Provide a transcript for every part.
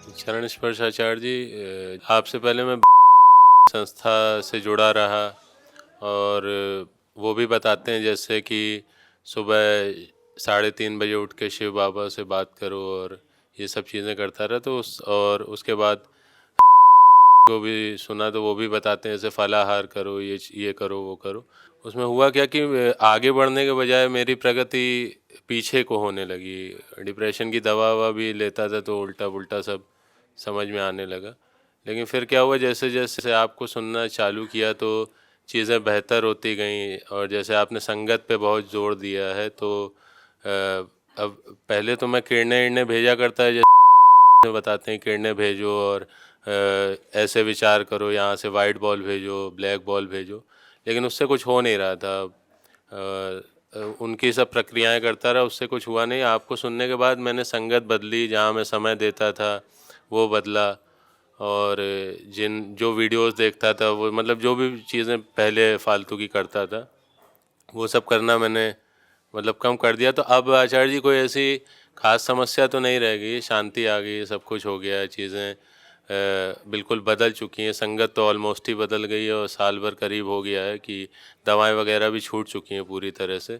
चरण स्पर्श आचार्य जी, आपसे पहले मैं संस्था से जुड़ा रहा और वो भी बताते हैं जैसे कि सुबह 3:30 बजे उठ के शिव बाबा से बात करो और ये सब चीज़ें करता रहा। तो उसके बाद को भी सुना तो वो भी बताते हैं जैसे फलाहार करो, ये करो वो करो। उसमें हुआ क्या कि आगे बढ़ने के बजाय मेरी प्रगति पीछे को होने लगी। डिप्रेशन की दवा ववा भी लेता था तो उल्टा पुल्टा सब समझ में आने लगा। लेकिन फिर क्या हुआ, जैसे जैसे आपको सुनना चालू किया तो चीज़ें बेहतर होती गईं। और जैसे आपने संगत पे बहुत जोर दिया है तो अब पहले तो मैं किरणें भेजा करता है, जैसे बताते हैं किरणें भेजो और ऐसे विचार करो, यहाँ से वाइट बॉल भेजो, ब्लैक बॉल भेजो, लेकिन उससे कुछ हो नहीं रहा था। उनकी सब प्रक्रियाएं करता रहा, उससे कुछ हुआ नहीं। आपको सुनने के बाद मैंने संगत बदली, जहाँ मैं समय देता था वो बदला। और जो वीडियोस देखता था वो, मतलब जो भी चीज़ें पहले फालतू की करता था वो सब करना मैंने मतलब कम कर दिया। तो अब आचार्य जी कोई ऐसी खास समस्या तो नहीं रह गई, शांति आ गई, सब कुछ हो गया है, चीज़ें बिल्कुल बदल चुकी हैं। संगत तो ऑलमोस्ट ही बदल गई है और साल भर करीब हो गया है कि दवाएं वगैरह भी छूट चुकी हैं पूरी तरह से।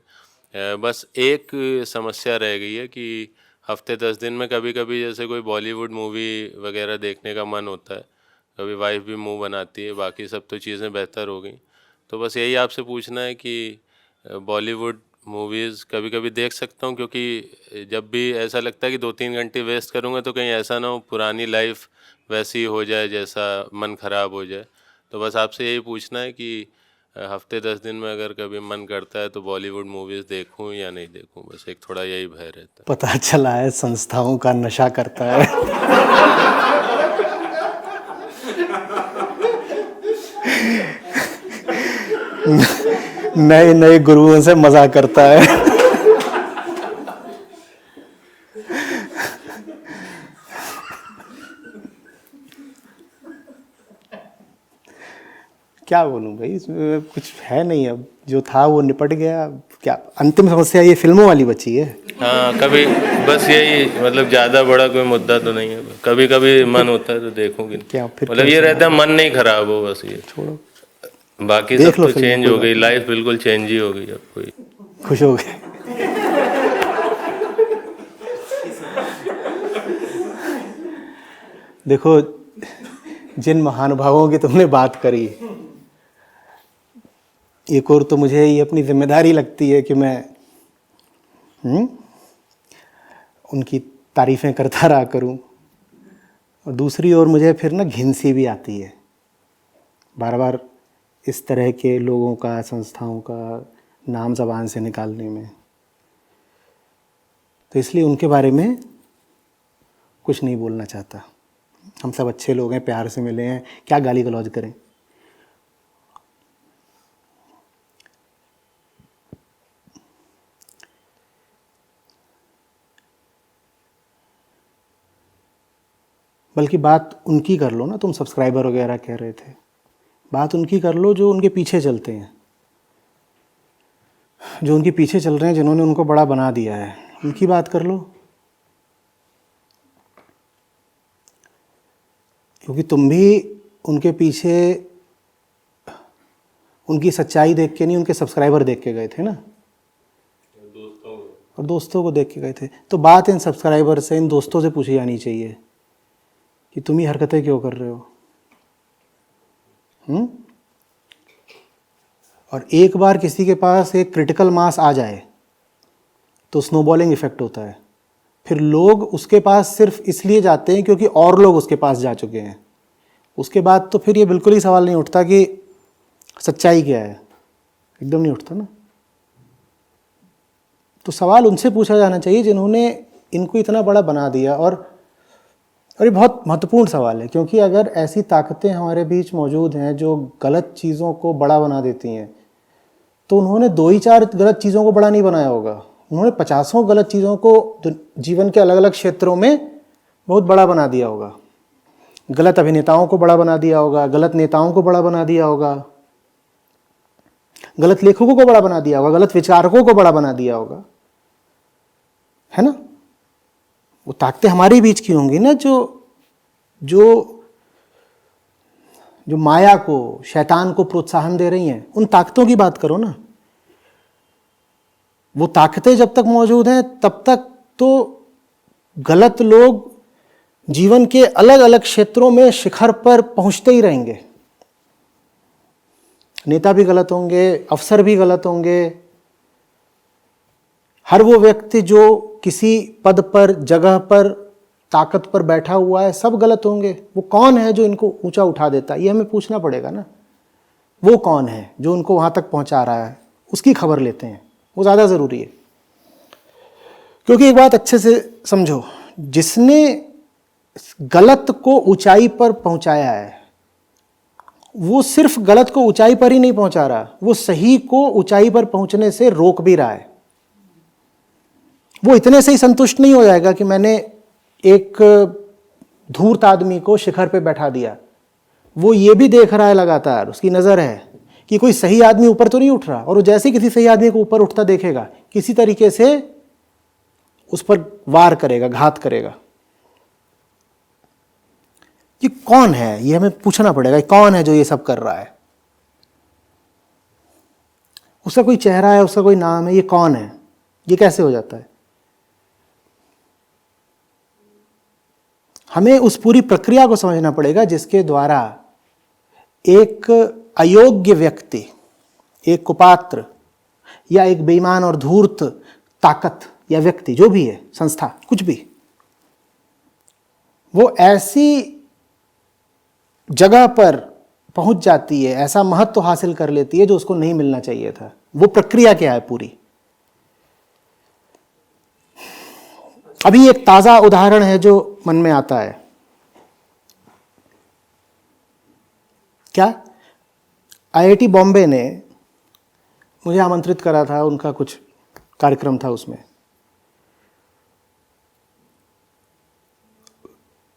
बस एक समस्या रह गई है कि हफ्ते 10 दिन में कभी कभी जैसे कोई बॉलीवुड मूवी वगैरह देखने का मन होता है, कभी वाइफ भी मुंह बनाती है, बाकी सब तो चीज़ें बेहतर हो गई। तो बस यही आपसे पूछना है कि बॉलीवुड मूवीज़ कभी कभी देख सकता हूँ, क्योंकि जब भी ऐसा लगता है कि 2-3 घंटे वेस्ट करूँगा तो कहीं ऐसा ना हो पुरानी लाइफ वैसी हो जाए जैसा मन ख़राब हो जाए। तो बस आपसे यही पूछना है कि हफ्ते 10 दिन में अगर कभी मन करता है तो बॉलीवुड मूवीज़ देखूं या नहीं देखूं, बस एक थोड़ा यही भय रहता है। पता चला है संस्थाओं का नशा करता है। नए नए गुरुओं से मजा करता है। क्या बोलूं भाई, इसमें कुछ है नहीं। अब जो था वो निपट गया। क्या अंतिम समस्या ये फिल्मों वाली बची है? हाँ, कभी बस यही, मतलब ज़्यादा बड़ा कोई मुद्दा तो नहीं है, कभी कभी मन होता है तो देखूंगी। क्या फिर मतलब क्या ये रहता सुना? है मन नहीं खराब हो, बस ये। छोड़ो, बाकी सब देख लो तो फिल्म, चेंज कोई हो गई, बात नहीं। लाइफ बिल्कुल चेंज ही हो गई अब कोई। खुश हो गए? देखो, जिन महानुभावों की तुमने बात करी, एक और तो मुझे ये अपनी जिम्मेदारी लगती है कि मैं उनकी तारीफ़ें करता रहा करूं, और दूसरी ओर मुझे फिर ना घिन सी भी आती है बार बार इस तरह के लोगों का, संस्थाओं का नाम ज़बान से निकालने में। तो इसलिए उनके बारे में कुछ नहीं बोलना चाहता। हम सब अच्छे लोग हैं, प्यार से मिले हैं, क्या गाली गलौज करें। बल्कि बात उनकी कर लो ना, तुम सब्सक्राइबर वगैरह कह रहे थे, बात उनकी कर लो जो उनके पीछे चलते हैं, जो उनके पीछे चल रहे हैं, जिन्होंने उनको बड़ा बना दिया है, उनकी बात कर लो। क्योंकि तुम भी उनके पीछे उनकी सच्चाई देख के नहीं, उनके सब्सक्राइबर देख के गए थे ना, और दोस्तों को देख के गए थे। तो बात इन सब्सक्राइबर से, इन दोस्तों से पूछी जानी चाहिए कि तुम ही हरकतें क्यों कर रहे हो। और एक बार किसी के पास एक क्रिटिकल मास आ जाए तो स्नोबॉलिंग इफेक्ट होता है। फिर लोग उसके पास सिर्फ इसलिए जाते हैं क्योंकि और लोग उसके पास जा चुके हैं। उसके बाद तो फिर ये बिल्कुल ही सवाल नहीं उठता कि सच्चाई क्या है, एकदम नहीं उठता ना। तो सवाल उनसे पूछा जाना चाहिए जिन्होंने इनको इतना बड़ा बना दिया। और ये बहुत महत्वपूर्ण सवाल है, क्योंकि अगर ऐसी ताकतें हमारे बीच मौजूद हैं जो गलत चीज़ों को बड़ा बना देती हैं, तो उन्होंने 2 ही 4 गलत चीज़ों को बड़ा नहीं बनाया होगा, उन्होंने 50 गलत चीज़ों को जीवन के अलग अलग क्षेत्रों में बहुत बड़ा बना दिया होगा। गलत अभिनेताओं को बड़ा बना दिया होगा, गलत नेताओं को बड़ा बना दिया होगा, गलत लेखकों को बड़ा बना दिया होगा, गलत विचारकों को बड़ा बना दिया होगा, है ना। वो ताकतें हमारे बीच की होंगी ना जो जो जो माया को, शैतान को प्रोत्साहन दे रही हैं, उन ताकतों की बात करो ना। वो ताकतें जब तक मौजूद हैं तब तक तो गलत लोग जीवन के अलग अलग क्षेत्रों में शिखर पर पहुंचते ही रहेंगे। नेता भी गलत होंगे, अफसर भी गलत होंगे, हर वो व्यक्ति जो किसी पद पर, जगह पर, ताकत पर बैठा हुआ है, सब गलत होंगे। वो कौन है जो इनको ऊंचा उठा देता है, ये हमें पूछना पड़ेगा ना। वो कौन है जो उनको वहां तक पहुंचा रहा है, उसकी खबर लेते हैं, वो ज़्यादा ज़रूरी है। क्योंकि एक बात अच्छे से समझो, जिसने गलत को ऊंचाई पर पहुंचाया है, वो सिर्फ गलत को ऊंचाई पर ही नहीं पहुंचा रहा, वो सही को ऊंचाई पर पहुंचने से रोक भी रहा है। वो इतने से ही संतुष्ट नहीं हो जाएगा कि मैंने एक धूर्त आदमी को शिखर पे बैठा दिया। वो ये भी देख रहा है लगातार, उसकी नज़र है कि कोई सही आदमी ऊपर तो नहीं उठ रहा, और वो जैसे किसी सही आदमी को ऊपर उठता देखेगा, किसी तरीके से उस पर वार करेगा, घात करेगा। ये कौन है, ये हमें पूछना पड़ेगा, कौन है जो ये सब कर रहा है। उसका कोई चेहरा है, उसका कोई नाम है, ये कौन है, ये कैसे हो जाता है। हमें उस पूरी प्रक्रिया को समझना पड़ेगा जिसके द्वारा एक अयोग्य व्यक्ति, एक कुपात्र या एक बेईमान और धूर्त ताकत या व्यक्ति, जो भी है, संस्था, कुछ भी, वो ऐसी जगह पर पहुंच जाती है, ऐसा महत्व हासिल कर लेती है जो उसको नहीं मिलना चाहिए था। वो प्रक्रिया क्या है पूरी। अभी एक ताजा उदाहरण है जो मन में आता है। क्या आईआईटी बॉम्बे ने मुझे आमंत्रित करा था, उनका कुछ कार्यक्रम था उसमें।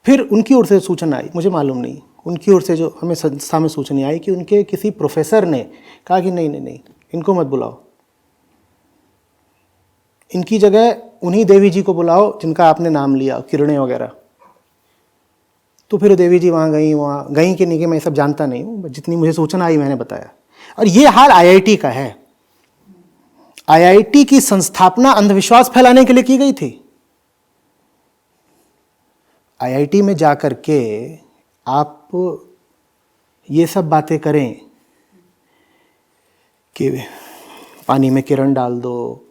फिर उनकी ओर से सूचना आई, मुझे मालूम नहीं, उनकी ओर से जो हमें संस्था में सूचना आई कि उनके किसी प्रोफेसर ने कहा कि नहीं नहीं नहीं, इनको मत बुलाओ, इनकी जगह उन्हीं देवी जी को बुलाओ जिनका आपने नाम लिया, किरणें वगैरह। तो फिर देवी जी वहाँ गई कि नहीं कि मैं सब जानता नहीं हूँ, जितनी मुझे सूचना आई मैंने बताया। और ये हाल आईआईटी का है। आईआईटी की संस्थापना अंधविश्वास फैलाने के लिए की गई थी। आईआईटी में जाकर के आप ये सब बातें करें कि पानी में किरण डाल दो,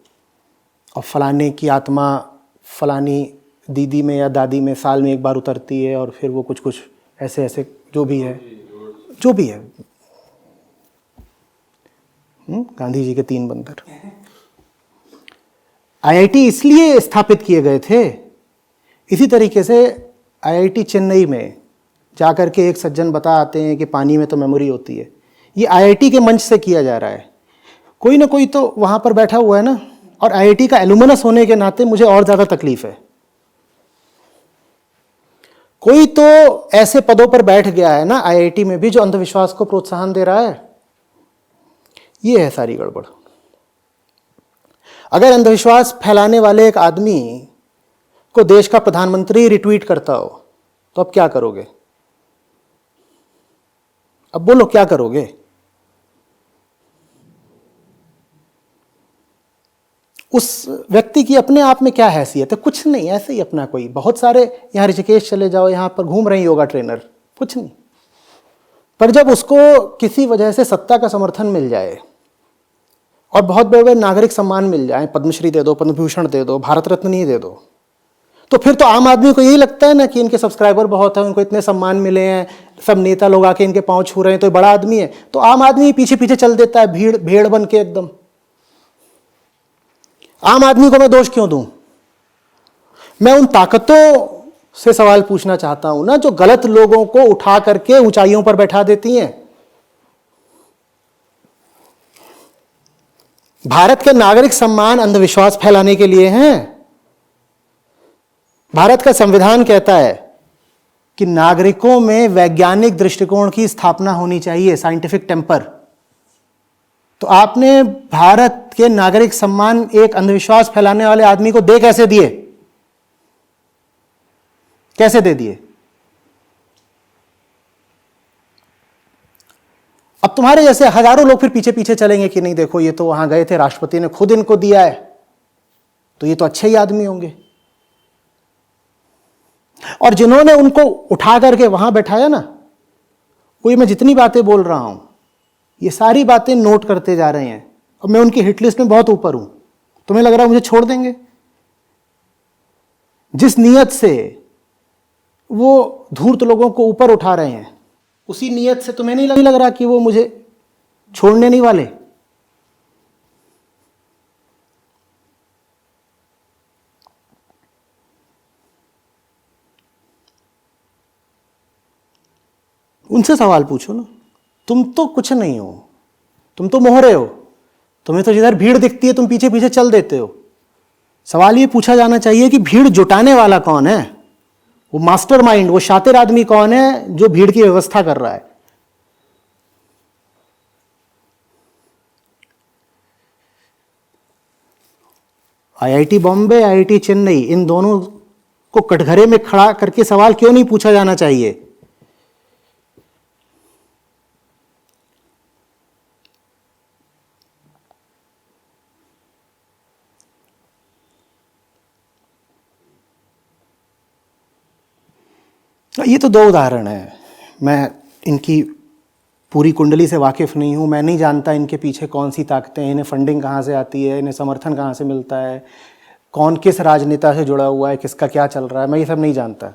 और फलाने की आत्मा फलानी दीदी में या दादी में साल में एक बार उतरती है, और फिर वो कुछ कुछ ऐसे ऐसे जो भी है गांधी जी के 3 बंदर। आईआईटी इसलिए स्थापित किए गए थे। इसी तरीके से आईआईटी चेन्नई में जाकर के एक सज्जन बता आते हैं कि पानी में तो मेमोरी होती है। ये आईआईटी के मंच से किया जा रहा है। कोई ना कोई तो वहाँ पर बैठा हुआ है ना, और आईआईटी का एलुमनस होने के नाते मुझे और ज़्यादा तकलीफ है। कोई तो ऐसे पदों पर बैठ गया है ना आईआईटी में भी जो अंधविश्वास को प्रोत्साहन दे रहा है। ये है सारी गड़बड़। अगर अंधविश्वास फैलाने वाले एक आदमी को देश का प्रधानमंत्री रिट्वीट करता हो तो अब क्या करोगे? अब बोलो क्या करोगे? उस व्यक्ति की अपने आप में क्या हैसियत है? कुछ नहीं, ऐसे ही अपना कोई। बहुत सारे यहाँ ऋषिकेश चले जाओ, यहाँ पर घूम रहे हैं योगा ट्रेनर, कुछ नहीं। पर जब उसको किसी वजह से सत्ता का समर्थन मिल जाए और बहुत बड़े बड़े नागरिक सम्मान मिल जाए, पद्मश्री दे दो, पद्म भूषण दे दो, भारत रत्न ही दे दो, तो फिर तो आम आदमी को यही लगता है ना कि इनके सब्सक्राइबर बहुत हैं, उनको इतने सम्मान मिले हैं, सब नेता लोग आके इनके पांव छू रहे हैं, तो बड़ा आदमी है। तो आम आदमी पीछे पीछे चल देता है, भेड़ बन के एकदम। आम आदमी को मैं दोष क्यों दूं? मैं उन ताकतों से सवाल पूछना चाहता हूं ना जो गलत लोगों को उठा करके ऊंचाइयों पर बैठा देती हैं। भारत के नागरिक सम्मान अंधविश्वास फैलाने के लिए हैं। भारत का संविधान कहता है कि नागरिकों में वैज्ञानिक दृष्टिकोण की स्थापना होनी चाहिए, साइंटिफिक टेम्पर। तो आपने भारत के नागरिक सम्मान एक अंधविश्वास फैलाने वाले आदमी को दे कैसे दिए? कैसे दे दिए? अब तुम्हारे जैसे हजारों लोग फिर पीछे पीछे चलेंगे कि नहीं देखो ये तो वहां गए थे, राष्ट्रपति ने खुद इनको दिया है, तो ये तो अच्छे ही आदमी होंगे। और जिन्होंने उनको उठा करके वहां बैठाया ना, कोई मैं जितनी बातें बोल रहा हूं ये सारी बातें नोट करते जा रहे हैं, और मैं उनकी हिट लिस्ट में बहुत ऊपर हूं। तुम्हें लग रहा है मुझे छोड़ देंगे? जिस नियत से वो धूर्त लोगों को ऊपर उठा रहे हैं, उसी नियत से तुम्हें नहीं लग रहा कि वो मुझे छोड़ने नहीं वाले? उनसे सवाल पूछो ना। तुम तो कुछ नहीं हो, तुम तो मोहरे हो। तुम्हें तो जिधर भीड़ दिखती है तुम पीछे पीछे चल देते हो। सवाल ये पूछा जाना चाहिए कि भीड़ जुटाने वाला कौन है? वो मास्टरमाइंड, वो शातिर आदमी कौन है जो भीड़ की व्यवस्था कर रहा है? आईआईटी बॉम्बे, आईआईटी चेन्नई, इन दोनों को कटघरे में खड़ा करके सवाल क्यों नहीं पूछा जाना चाहिए? ये तो दो उदाहरण है। मैं इनकी पूरी कुंडली से वाकिफ़ नहीं हूँ। मैं नहीं जानता इनके पीछे कौन सी ताकतें हैं, इन्हें फंडिंग कहाँ से आती है, इन्हें समर्थन कहाँ से मिलता है, कौन किस राजनेता से जुड़ा हुआ है, किसका क्या चल रहा है, मैं ये सब नहीं जानता।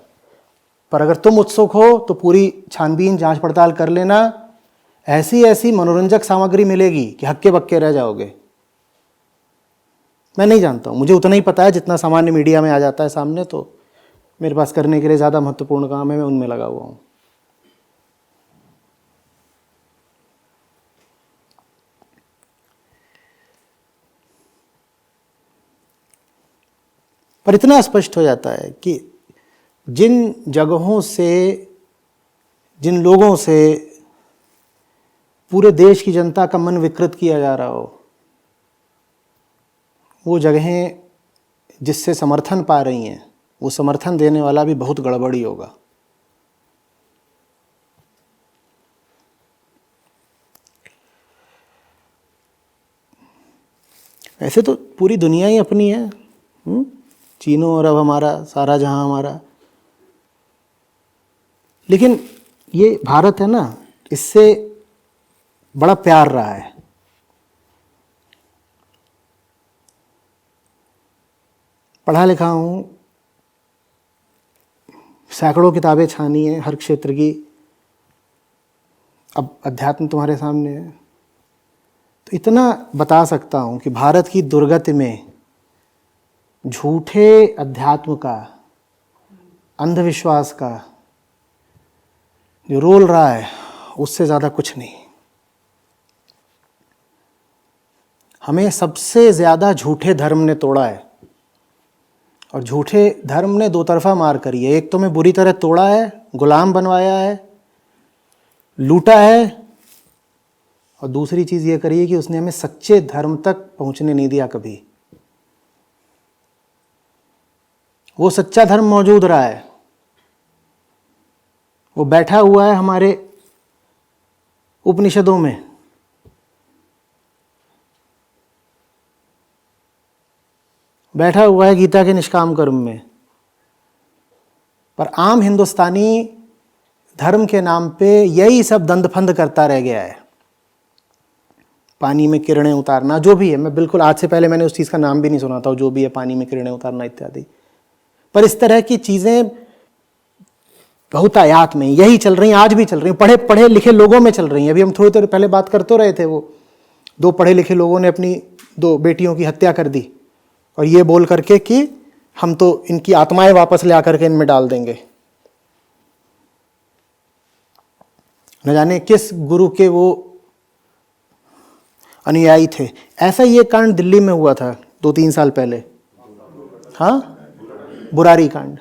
पर अगर तुम उत्सुक हो तो पूरी छानबीन जांच पड़ताल कर लेना। ऐसी ऐसी मनोरंजक सामग्री मिलेगी कि हक्के बक्के रह जाओगे। मैं नहीं जानता हूँ, मुझे उतना ही पता है जितना सामान्य मीडिया में आ जाता है सामने। तो मेरे पास करने के लिए ज़्यादा महत्वपूर्ण काम है, मैं उनमें लगा हुआ हूँ। पर इतना स्पष्ट हो जाता है कि जिन जगहों से, जिन लोगों से पूरे देश की जनता का मन विकृत किया जा रहा हो, वो जगहें जिससे समर्थन पा रही हैं, वो समर्थन देने वाला भी बहुत गड़बड़ी होगा। ऐसे तो पूरी दुनिया ही अपनी है, चीनो और अब हमारा सारा जहां हमारा। लेकिन ये भारत है ना, इससे बड़ा प्यार रहा है। पढ़ा लिखा हूँ, सैकड़ों किताबें छानी हैं हर क्षेत्र की। अब अध्यात्म तुम्हारे सामने है, तो इतना बता सकता हूँ कि भारत की दुर्गति में झूठे अध्यात्म का, अंधविश्वास का जो रोल रहा है, उससे ज़्यादा कुछ नहीं। हमें सबसे ज़्यादा झूठे धर्म ने तोड़ा है, और झूठे धर्म ने दो तरफा मार करी है। एक तो हमें बुरी तरह तोड़ा है, गुलाम बनवाया है, लूटा है, और दूसरी चीज़ ये करी है कि उसने हमें सच्चे धर्म तक पहुंचने नहीं दिया कभी। वो सच्चा धर्म मौजूद रहा है, वो बैठा हुआ है हमारे उपनिषदों में। बैठा हुआ है गीता के निष्काम कर्म में। पर आम हिंदुस्तानी धर्म के नाम पे यही सब दंड फंद करता रह गया है। पानी में किरणें उतारना, जो भी है, मैं बिल्कुल आज से पहले मैंने उस चीज़ का नाम भी नहीं सुना था, जो भी है, पानी में किरणें उतारना इत्यादि। पर इस तरह की चीज़ें बहुतायात में यही चल रही हैं, आज भी चल रही हैं, पढ़े पढ़े लिखे लोगों में चल रही हैं। अभी हम थोड़ी देर पहले बात कर तो रहे थे, वो दो पढ़े लिखे लोगों ने अपनी दो बेटियों की हत्या कर दी, और ये बोल करके कि हम तो इनकी आत्माएं वापस ले आकर के इनमें डाल देंगे। न जाने किस गुरु के वो अनुयायी थे। ऐसा ये कांड दिल्ली में हुआ था 2-3 साल पहले। हाँ, बुरारी कांड।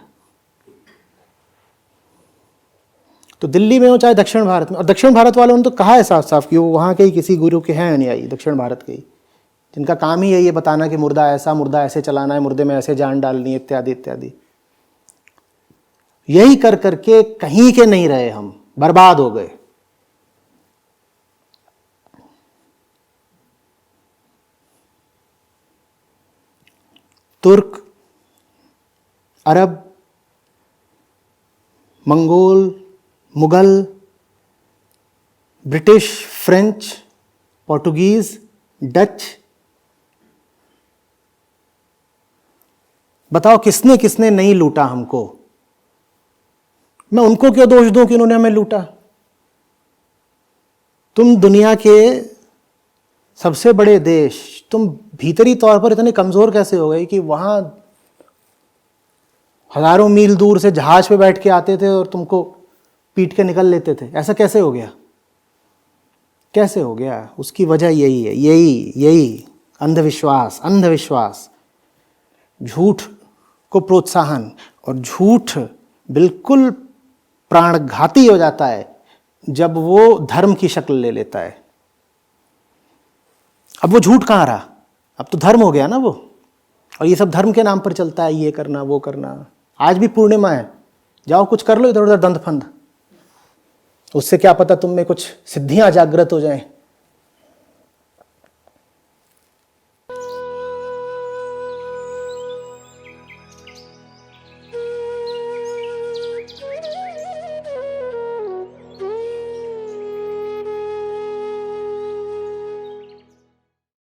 तो दिल्ली में हो चाहे दक्षिण भारत में, और दक्षिण भारत वालों ने तो कहा है साफ साफ कि वो वहाँ के ही किसी गुरु के हैं अनुयायी, दक्षिण भारत के ही, जिनका काम ही है ये बताना कि मुर्दा ऐसा, मुर्दा ऐसे चलाना है, मुर्दे में ऐसे जान डालनी है, इत्यादि इत्यादि। यही कर करके कहीं के नहीं रहे, हम बर्बाद हो गए। तुर्क, अरब, मंगोल, मुगल, ब्रिटिश, फ्रेंच, पोर्टुगीज, डच। बताओ किसने किसने नहीं लूटा हमको? मैं उनको क्यों दोष दूं कि उन्होंने हमें लूटा? तुम दुनिया के सबसे बड़े देश, तुम भीतरी तौर पर इतने कमजोर कैसे हो गए कि वहां हजारों मील दूर से जहाज पे बैठ के आते थे और तुमको पीट के निकल लेते थे? ऐसा कैसे हो गया? कैसे हो गया? उसकी वजह यही है, यही अंधविश्वास। अंधविश्वास, झूठ को प्रोत्साहन, और झूठ बिल्कुल प्राणघाती हो जाता है जब वो धर्म की शक्ल ले लेता है। अब वो झूठ कहाँ रहा? अब तो धर्म हो गया ना वो। और ये सब धर्म के नाम पर चलता है, ये करना वो करना। आज भी पूर्णिमा है, जाओ कुछ कर लो इधर उधर दंत फंद, उससे क्या पता तुम में कुछ सिद्धियां जागृत हो जाएं।